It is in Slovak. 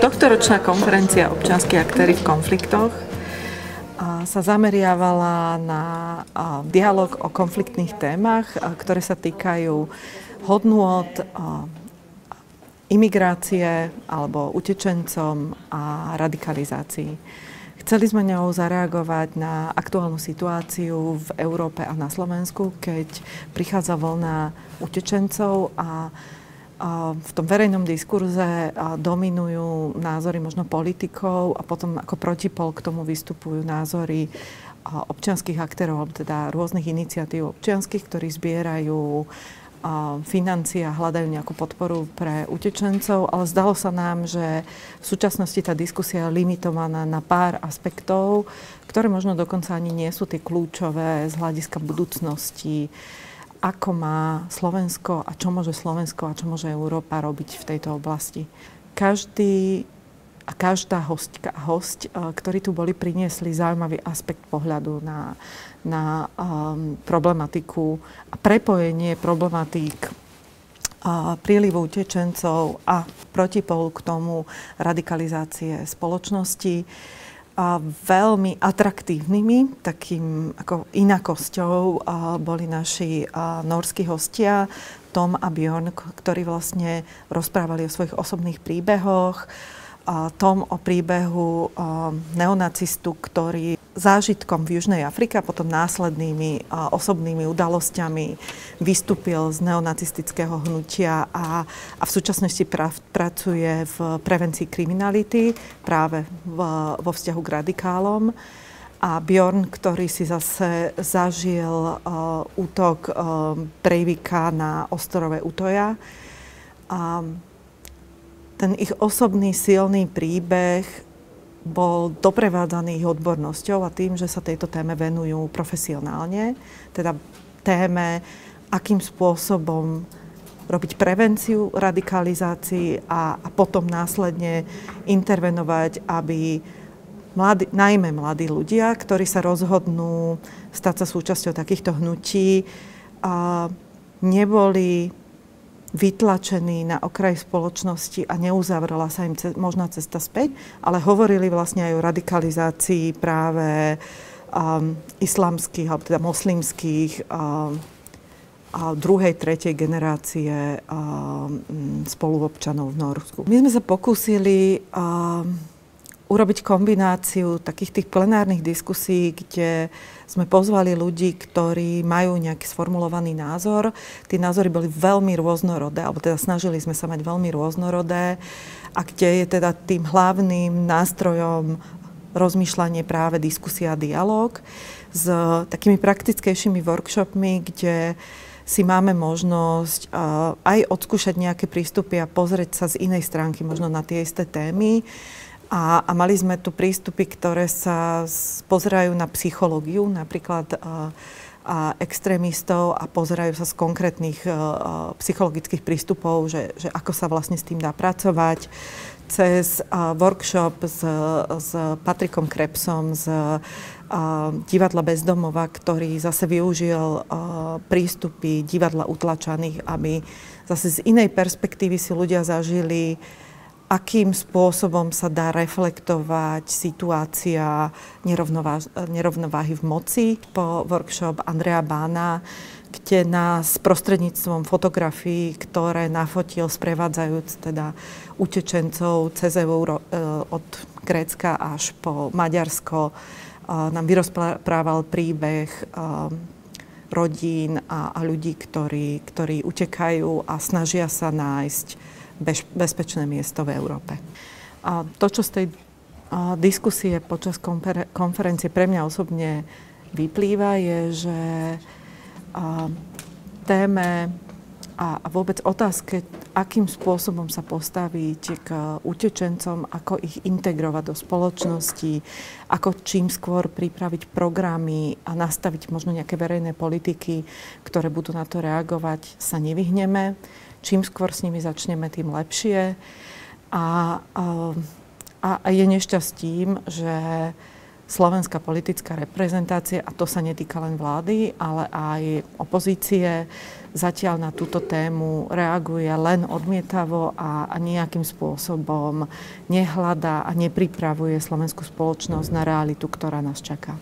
Tohtoročná konferencia Občianski aktéri v konfliktoch sa zameriavala na dialog o konfliktných témach, ktoré sa týkajú hodnôt, imigrácie alebo utečencom a radikalizácii. Chceli sme ňou zareagovať na aktuálnu situáciu v Európe a na Slovensku, keď prichádza vlna utečencov a v tom verejnom diskurze dominujú názory možno politikov a potom ako protipol k tomu vystupujú názory občianskych aktérov, teda rôznych iniciatív občianskych, ktorí zbierajú financie a hľadajú nejakú podporu pre utečencov, ale zdalo sa nám, že v súčasnosti tá diskusia je limitovaná na pár aspektov, ktoré možno dokonca ani nie sú tie kľúčové z hľadiska budúcnosti, ako má Slovensko a čo môže Slovensko a čo môže Európa robiť v tejto oblasti. Každý a každá hostka a hosť, ktorí tu boli, priniesli zaujímavý aspekt pohľadu na problematiku a prepojenie problematík prílivu utečencov a protipolu k tomu radikalizácie spoločnosti. Veľmi atraktívnymi, takým ako inakosťou boli naši nórski hostia Tom a Björn, ktorí vlastne rozprávali o svojich osobných príbehoch. Tom o príbehu neonacistu, ktorý zážitkom v Južnej Afrike a potom následnými osobnými udalosťami vystúpil z neonacistického hnutia a v súčasnosti pracuje v prevencii kriminality práve vo vzťahu k radikálom. A Björn, ktorý si zase zažil útok Breivika na ostrove Utoja. Ten ich osobný silný príbeh bol doprevádzaný ich odbornosťou a tým, že sa tejto téme venujú profesionálne, teda téme, akým spôsobom robiť prevenciu radikalizácii a potom následne intervenovať, aby najmä mladí ľudia, ktorí sa rozhodnú stať sa súčasťou takýchto hnutí, neboli vytlačení na okraj spoločnosti a neuzavrela sa im možná cesta späť, ale hovorili vlastne aj o radikalizácii práve islamských, alebo teda moslimských druhej, tretej generácie spoluobčanov v Norsku. My sme sa pokúsili urobiť kombináciu takých tých plenárnych diskusí, kde sme pozvali ľudí, ktorí majú nejaký sformulovaný názor. Tí názory boli veľmi rôznorodé, alebo teda snažili sme sa mať veľmi rôznorodé, a kde je teda tým hlavným nástrojom rozmýšľanie práve diskusia a dialóg s takými praktickejšími workshopmi, kde si máme možnosť aj odskúšať nejaké prístupy a pozrieť sa z inej stránky možno na tie isté témy. A mali sme tu prístupy, ktoré sa pozerajú na psychológiu, napríklad extrémistov a pozerajú sa z konkrétnych psychologických prístupov, že ako sa vlastne s tým dá pracovať, cez workshop s Patrikom Krebsom z divadla Bezdomova, ktorý zase využil prístupy divadla utlačaných, aby zase z inej perspektívy si ľudia zažili, akým spôsobom sa dá reflektovať situácia nerovnováhy v moci. Po workshop Andreja Bána, kde nás prostredníctvom fotografií, ktoré nafotil sprevádzajúc teda utečencov cez od Grécka až po Maďarsko, nám vyrozprával príbeh rodín a ľudí, ktorí utekajú a snažia sa nájsť bezpečné miesto v Európe. A to, čo z tej diskusie počas konferencie pre mňa osobne vyplýva, je, že téme a vôbec otázke, akým spôsobom sa postaviť k utečencom, ako ich integrovať do spoločnosti, ako čím skôr pripraviť programy a nastaviť možno nejaké verejné politiky, ktoré budú na to reagovať, sa nevyhneme. Čím skôr s nimi začneme, tým lepšie. A je nešťastím, že slovenská politická reprezentácia, a to sa netýka len vlády, ale aj opozície, zatiaľ na túto tému reaguje len odmietavo a nejakým spôsobom nehľadá a nepripravuje slovenskú spoločnosť na realitu, ktorá nás čaká.